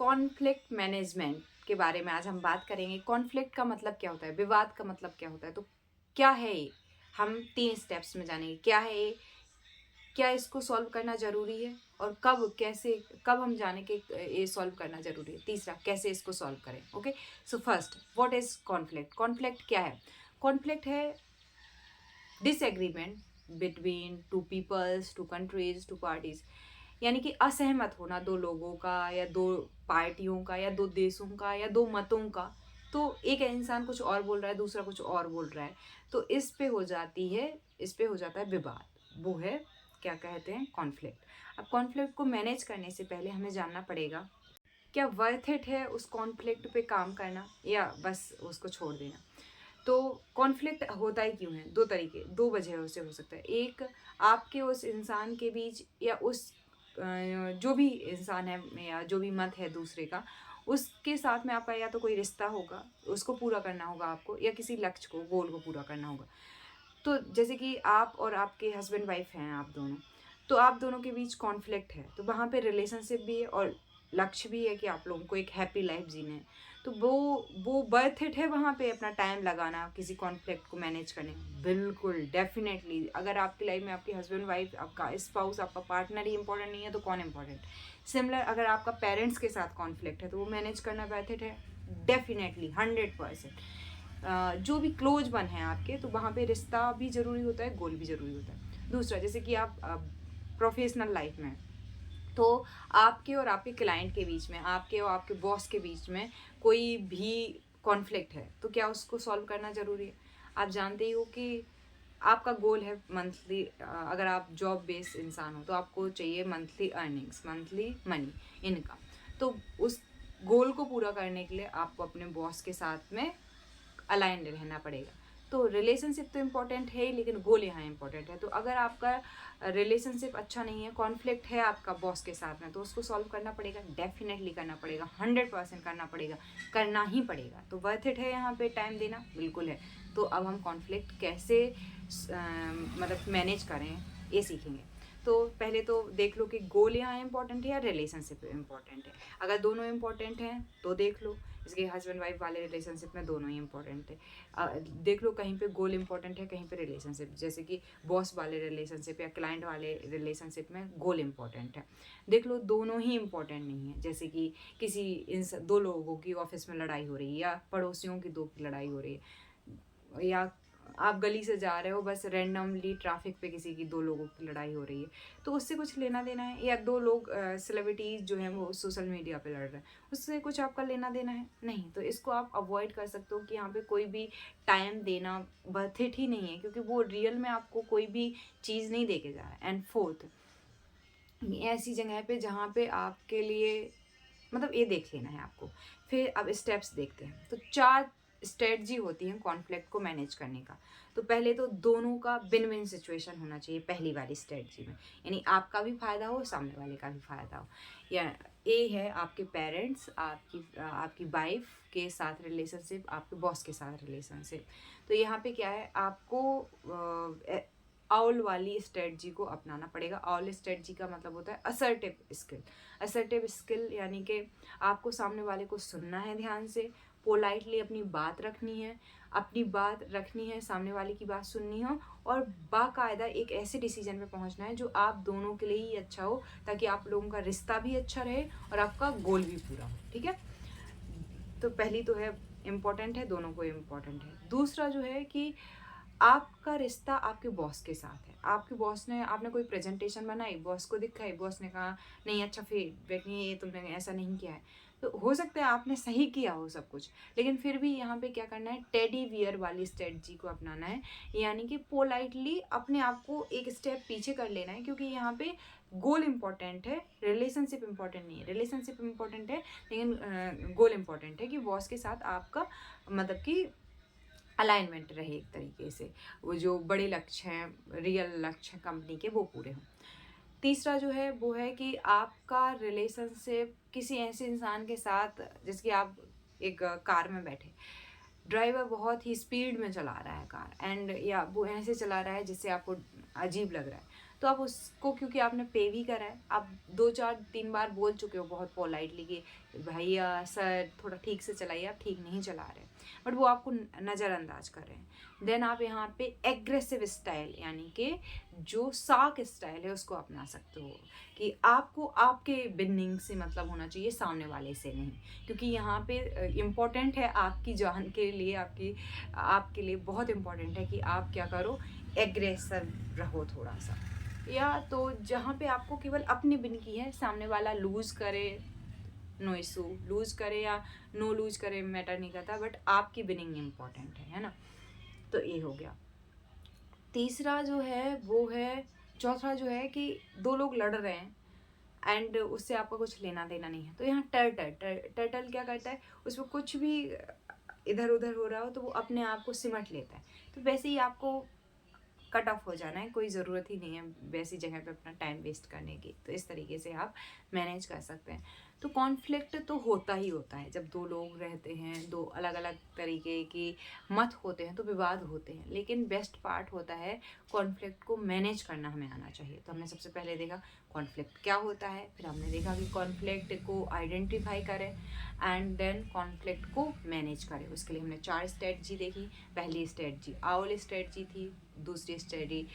Conflict management के बारे में आज हम बात करेंगे। कॉन्फ्लिक्ट का मतलब क्या होता है, विवाद का मतलब क्या होता है, तो क्या है ये, हम 3 स्टेप्स में जानेंगे। क्या है ये, क्या इसको सॉल्व करना ज़रूरी है, और कब, कैसे, कब हम जाने कि ये सॉल्व करना ज़रूरी है। तीसरा, कैसे इसको सॉल्व करें। Okay, so first, what is conflict. Conflict क्या है? कॉन्फ्लिक्ट है disagreement between two peoples, two countries, two parties, यानी कि असहमत होना दो लोगों का, या दो पार्टियों का, या दो देशों का, या दो मतों का। तो एक इंसान कुछ और बोल रहा है, दूसरा कुछ और बोल रहा है, तो इस पे हो जाती है, इस पे हो जाता है विवाद। वो है, क्या कहते हैं, कॉन्फ्लिक्ट। अब कॉन्फ्लिक्ट को मैनेज करने से पहले हमें जानना पड़ेगा, क्या वर्थ इट है उस कॉन्फ्लिक्ट पे काम करना, या बस उसको छोड़ देना। तो कॉन्फ्लिक्ट होता ही क्यों है? दो तरीके, दो वजहों से हो सकता है। एक, आपके उस इंसान के बीच, या उस जो भी इंसान है या जो भी मत है दूसरे का, उसके साथ में आपका या तो कोई रिश्ता होगा, उसको पूरा करना होगा आपको, या किसी लक्ष्य को, गोल को पूरा करना होगा। तो जैसे कि आप और आपके हस्बैंड वाइफ हैं, आप दोनों, तो आप दोनों के बीच कॉन्फ्लिक्ट है, तो वहाँ पे रिलेशनशिप भी है और लक्ष्य भी है कि आप लोगों को एक हैप्पी लाइफ जीना है। तो वो बर्थ इट है वहाँ पे अपना टाइम लगाना किसी कॉन्फ्लिक्ट को मैनेज करने में। बिल्कुल, डेफिनेटली। अगर आपकी लाइफ में आपके हस्बैंड वाइफ, आपका स्पाउस, आपका पार्टनर ही इंपॉर्टेंट नहीं है तो कौन इंपॉर्टेंट। सिमिलर, अगर आपका पेरेंट्स के साथ कॉन्फ्लिक्ट है तो वो मैनेज करना बर्थ इट है, डेफिनेटली 100%। जो भी क्लोज वन है आपके, तो वहाँ पे रिश्ता भी ज़रूरी होता है, गोल भी ज़रूरी होता है। दूसरा, जैसे कि आप प्रोफेशनल लाइफ में, तो आपके और आपके क्लाइंट के बीच में, आपके और आपके बॉस के बीच में कोई भी कॉन्फ्लिक्ट है, तो क्या उसको सॉल्व करना ज़रूरी है? आप जानते ही हो कि आपका गोल है मंथली, अगर आप जॉब बेस्ड इंसान हो तो आपको चाहिए monthly earnings, monthly money, income. तो उस गोल को पूरा करने के लिए आपको अपने बॉस के साथ में अलाइन रहना पड़ेगा। तो रिलेशनशिप तो इम्पॉर्टेंट है ही, लेकिन गोल यहाँ इम्पॉर्टेंट है। तो अगर आपका रिलेशनशिप अच्छा नहीं है, कॉन्फ्लिक्ट है आपका बॉस के साथ में, तो उसको सॉल्व करना पड़ेगा, डेफिनेटली करना पड़ेगा, 100% करना पड़ेगा, करना ही पड़ेगा। तो वर्थ इट है यहाँ पे टाइम देना, बिल्कुल है। तो अब हम कॉन्फ्लिक्ट कैसे मतलब मैनेज करें, ये सीखेंगे। तो पहले तो देख लो कि गोल यहाँ इम्पॉर्टेंट है या रिलेशनशिप इम्पॉर्टेंट है। अगर दोनों इम्पॉर्टेंट हैं तो देख लो, इसके हस्बैंड वाइफ वाले रिलेशनशिप में दोनों ही इम्पॉर्टेंट है। देख लो, कहीं पे गोल इम्पॉर्टेंट है, कहीं पे रिलेशनशिप, जैसे कि बॉस वाले रिलेशनशिप या क्लाइंट वाले रिलेशनशिप में गोल इम्पॉर्टेंट है। देख लो, दोनों ही इम्पॉर्टेंट नहीं है। जैसे कि किसी इन दो लोगों की ऑफिस में लड़ाई हो रही है, या पड़ोसियों की दो की लड़ाई हो रही है, या आप गली से जा रहे हो, बस रैंडमली ट्रैफिक पे किसी की, दो लोगों की लड़ाई हो रही है, तो उससे कुछ लेना देना है। या दो लोग सेलिब्रिटीज़ जो हैं वो सोशल मीडिया पे लड़ रहे हैं, उससे कुछ आपका लेना देना है नहीं। तो इसको आप अवॉइड कर सकते हो कि यहाँ पे कोई भी टाइम देना वर्थ इट ही नहीं है, क्योंकि वो रियल में आपको कोई भी चीज़ नहीं दे के जा रहा है। एंड फोर्थ, ऐसी जगह पे जहाँ पे आपके लिए, मतलब ये देख लेना है आपको। फिर अब स्टेप्स देखते हैं। तो 4 स्ट्रेटजी होती हैं कॉन्फ्लिक्ट को मैनेज करने का। तो पहले तो दोनों का विन विन सिचुएशन होना चाहिए पहली वाली स्ट्रेटजी में, यानी आपका भी फ़ायदा हो, सामने वाले का भी फ़ायदा हो। या ए है आपके पेरेंट्स, आपकी वाइफ के साथ रिलेशनशिप, आपके बॉस के साथ रिलेशनशिप। तो यहाँ पे क्या है, आपको ऑल वाली स्ट्रेटजी को अपनाना पड़ेगा। ऑल स्ट्रेटजी का मतलब होता है असर्टिव स्किल। असर्टिव स्किल यानी कि आपको सामने वाले को सुनना है ध्यान से, पोलाइटली अपनी बात रखनी है, सामने वाले की बात सुननी हो, और बाकायदा एक ऐसे डिसीजन पे पहुंचना है जो आप दोनों के लिए ही अच्छा हो, ताकि आप लोगों का रिश्ता भी अच्छा रहे और आपका गोल भी पूरा हो। ठीक है, तो पहली तो है, इम्पॉर्टेंट है, दोनों को इम्पॉर्टेंट है। दूसरा जो है कि आपका रिश्ता आपके बॉस के साथ है। आपके बॉस ने, आपने कोई प्रेजेंटेशन बनाई, बॉस को दिखाई, बॉस ने कहा नहीं अच्छा फीडबैक नहीं है, ये तुमने ऐसा नहीं किया है। तो हो सकता है आपने सही किया हो सब कुछ, लेकिन फिर भी यहाँ पे क्या करना है, टेडी बियर वाली स्ट्रेटजी को अपनाना है, यानी कि पोलाइटली अपने आप को एक स्टेप पीछे कर लेना है, क्योंकि यहाँ पे गोल इम्पॉर्टेंट है, रिलेशनशिप इम्पॉर्टेंट नहीं है। रिलेशनशिप इम्पॉर्टेंट है, लेकिन गोल इम्पॉर्टेंट है कि बॉस के साथ आपका मतलब कि अलाइनमेंट रहे एक तरीके से, वो जो बड़े लक्ष्य हैं, रियल लक्ष्य हैं कंपनी के, वो पूरे हों। तीसरा जो है वो है कि आपका रिलेशनशिप किसी ऐसे इंसान के साथ, जैसे कि आप एक कार में बैठे, ड्राइवर बहुत ही स्पीड में चला रहा है कार, एंड या वो ऐसे चला रहा है जिससे आपको अजीब लग रहा है, तो आप उसको, क्योंकि आपने पे भी करा है, आप 2-4-3 बार बोल चुके हो बहुत पोलाइटली कि भैया सर थोड़ा ठीक से चलाइए, आप ठीक नहीं चला रहे, बट वो आपको नज़रअंदाज कर रहे हैं। देन आप यहाँ पे एग्रेसिव स्टाइल यानी कि जो साक स्टाइल है उसको अपना सकते हो, कि आपको आपके बिनिंग से मतलब होना चाहिए, सामने वाले से नहीं, क्योंकि यहाँ पे इम्पोर्टेंट है आपकी जान के लिए, आपके लिए बहुत इम्पोर्टेंट है कि आप क्या करो, एग्रेसिव रहो थोड़ा सा। या तो जहाँ पे आपको केवल अपनी बिन की है, सामने वाला लूज़ करे नो इशू, लूज़ करे या नो लूज़ करे मैटर नहीं करता, बट आपकी बिनिंग इम्पोर्टेंट है ना। तो ये हो गया। तीसरा जो है वो है, चौथा जो है कि दो लोग लड़ रहे हैं एंड उससे आपका कुछ लेना देना नहीं है, तो यहाँ टर्टल क्या करता है, उसमें कुछ भी इधर उधर हो रहा हो तो वो अपने आप को सिमट लेता है। तो वैसे ही आपको कट ऑफ हो जाना है, कोई ज़रूरत ही नहीं है वैसी जगह पे अपना टाइम वेस्ट करने की। तो इस तरीके से आप मैनेज कर सकते हैं। तो कॉन्फ्लिक्ट तो होता ही होता है, जब दो लोग रहते हैं, दो अलग अलग तरीके की मत होते हैं तो विवाद होते हैं, लेकिन बेस्ट पार्ट होता है कॉन्फ्लिक्ट को मैनेज करना हमें आना चाहिए। तो हमने सबसे पहले देखा कॉन्फ्लिक्ट क्या होता है, फिर हमने देखा कि कॉन्फ्लिक्ट को आइडेंटिफाई करें एंड देन कॉन्फ्लिक्ट को मैनेज करें। उसके लिए हमने 4 स्ट्रेटजी देखी। पहली स्ट्रेटजी आउल स्ट्रेटजी थी, दूसरी strategy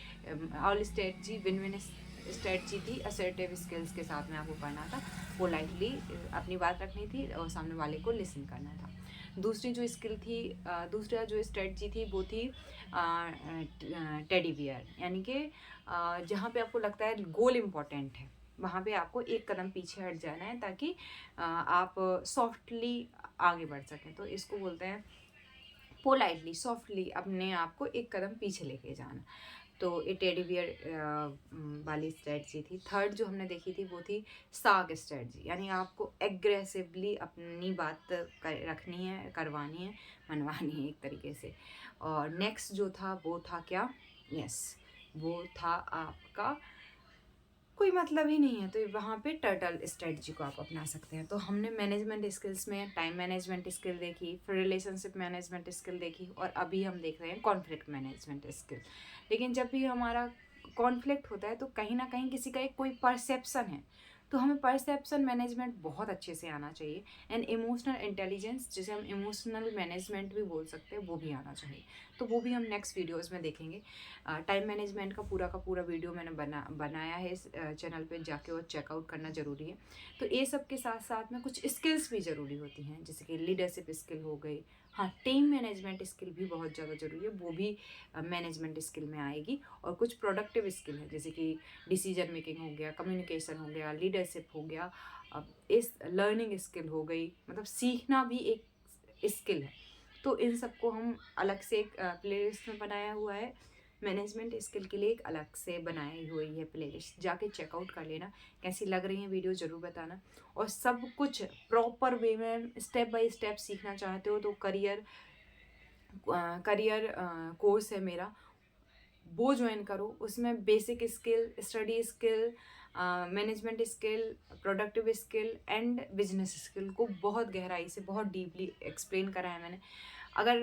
owl strategy win win strategy थी, असर्टिव स्किल्स के साथ में आपको करना था, पोलाइटली अपनी बात रखनी थी और सामने वाले को लिसन करना था। दूसरी जो स्किल थी, दूसरा जो स्ट्रेटजी थी वो थी टेडी बियर, यानी कि जहाँ पे आपको लगता है गोल इम्पॉर्टेंट है वहाँ पे आपको एक कदम पीछे हट जाना है, ताकि आप सॉफ्टली आगे बढ़ सकें। तो इसको बोलते हैं पोलाइटली सॉफ्टली अपने आप को एक कदम पीछे लेके जाना। तो ये टेडी बियर वाली स्ट्रेटजी थी। थर्ड जो हमने देखी थी वो थी साग स्ट्रेटजी, यानी आपको एग्रेसिवली अपनी बात रखनी है, करवानी है, मनवानी है एक तरीके से। और नेक्स्ट जो था वो था क्या, वो था आपका कोई मतलब ही नहीं है, तो वहाँ पे टर्टल स्ट्रेटजी को आप अपना सकते हैं। तो हमने मैनेजमेंट स्किल्स में टाइम मैनेजमेंट स्किल देखी, फिर रिलेशनशिप मैनेजमेंट स्किल देखी, और अभी हम देख रहे हैं कॉन्फ्लिक्ट मैनेजमेंट स्किल। लेकिन जब भी हमारा कॉन्फ्लिक्ट होता है तो कहीं ना कहीं किसी का एक कोई परसेप्शन है, तो हमें परसेप्शन मैनेजमेंट बहुत अच्छे से आना चाहिए। एंड इमोशनल इंटेलिजेंस, जिसे हम इमोशनल मैनेजमेंट भी बोल सकते हैं, वो भी आना चाहिए। तो वो भी हम नेक्स्ट वीडियोस में देखेंगे। टाइम मैनेजमेंट का पूरा वीडियो मैंने बनाया है इस चैनल पे, जाके और चेकआउट करना ज़रूरी है। तो ये सब के साथ साथ में कुछ स्किल्स भी ज़रूरी होती हैं, जैसे कि लीडरशिप स्किल हो गई, हाँ टीम मैनेजमेंट स्किल भी बहुत ज़्यादा ज़रूरी है, वो भी मैनेजमेंट स्किल में आएगी। और कुछ प्रोडक्टिव स्किल है, जैसे कि डिसीजन मेकिंग हो गया, कम्युनिकेशन हो गया, लीडरशिप हो गया, इस लर्निंग स्किल हो गई, मतलब सीखना भी एक स्किल है। तो इन सबको हम अलग से एक प्लेलिस्ट में बनाया हुआ है, मैनेजमेंट स्किल के लिए एक अलग से बनाई हुई है प्लेलिस्ट, जाके चेकआउट कर लेना। कैसी लग रही है वीडियो ज़रूर बताना। और सब कुछ प्रॉपर वे में स्टेप बाय स्टेप सीखना चाहते हो तो करियर कोर्स है मेरा, वो ज्वाइन करो। उसमें basic skill, study skill, management skill, productive skill and business skill को बहुत गहराई से, बहुत डीपली एक्सप्लेन करा है मैंने। अगर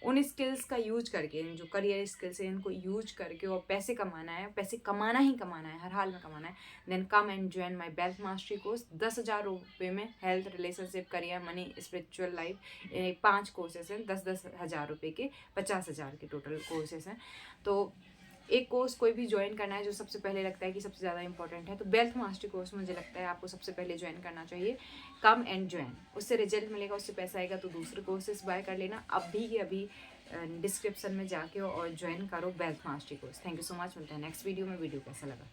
उन स्किल्स का यूज करके, जो करियर स्किल्स हैं इनको यूज करके और पैसे कमाना है, पैसे कमाना ही कमाना है, हर हाल में कमाना है, then come and join my wealth mastery course. 10,000 रुपये में health, relationship, career, money, spiritual life, 5 courses हैं, 10-10 हज़ार रुपये के, 50,000 के टोटल कोर्सेस हैं। तो एक कोर्स कोई भी ज्वाइन करना है, जो सबसे पहले लगता है कि सबसे ज़्यादा इंपॉर्टेंट है, तो वेल्थ मास्टरी कोर्स मुझे लगता है आपको सबसे पहले ज्वाइन करना चाहिए। कम एंड ज्वाइन, उससे रिजल्ट मिलेगा, उससे पैसा आएगा, तो दूसरे कोर्सेज बाय कर लेना अभी के अभी डिस्क्रिप्शन में जाके और ज्वाइन करो wealth mastery course. Thank you so much, मिलते हैं नेक्स्ट वीडियो में। वीडियो कैसा लगा?